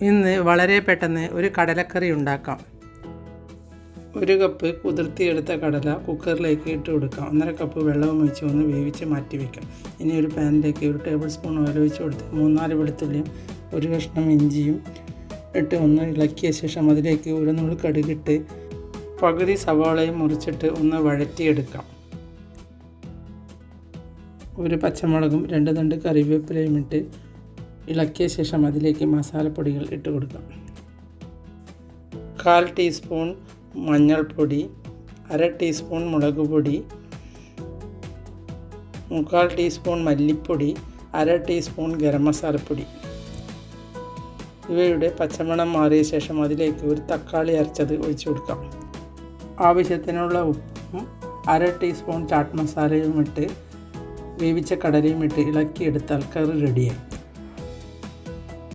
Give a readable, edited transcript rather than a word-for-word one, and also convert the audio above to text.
ഇന്ന് വളരെ പെട്ടെന്ന് ഒരു കടലക്കറി ഉണ്ടാക്കാം. 1 കപ്പ് കുതിർത്തിയെടുത്ത കടല കുക്കറിലേക്ക് ഇട്ട് കൊടുക്കാം. 1.5 കപ്പ് വെള്ളവും ഒഴിച്ച് ഒന്ന് വേവിച്ച് മാറ്റി വയ്ക്കാം. ഇനി ഒരു പാനിലേക്ക് 1 ടേബിൾ സ്പൂൺ ഓയിൽ ഒഴിച്ച് കൊടുത്ത് 3-4 വെളുത്തുള്ളിയും 1 കഷ്ണം ഇഞ്ചിയും ഇട്ട് ഒന്ന് ഇളക്കിയ ശേഷം അതിലേക്ക് 1 നുള്ളു കടുകിട്ട് പകുതി സവാളയും മുറിച്ചിട്ട് ഒന്ന് വഴറ്റിയെടുക്കാം. 1 പച്ചമുളകും 2 തണ്ട് കറിവേപ്പിലയും ഇട്ട് ഇളക്കിയ ശേഷം അതിലേക്ക് മസാലപ്പൊടികൾ ഇട്ട് കൊടുക്കാം. 1/4 ടീസ്പൂൺ മഞ്ഞൾപ്പൊടി, 1/2 ടീസ്പൂൺ മുളക് പൊടി, 3/4 ടീസ്പൂൺ മല്ലിപ്പൊടി, 1/2 ടീസ്പൂൺ ഗരം മസാലപ്പൊടി. ഇവയുടെ പച്ചമണം മാറിയ ശേഷം അതിലേക്ക് 1 തക്കാളി അരച്ചത് ഒഴിച്ചു കൊടുക്കാം. ആവശ്യത്തിനുള്ള ഉപ്പും 1/2 ടീസ്പൂൺ ചാട്ട് മസാലയും ഇട്ട് വേവിച്ച കടലയും ഇട്ട് ഇളക്കിയെടുത്താൽ കറി റെഡിയായി.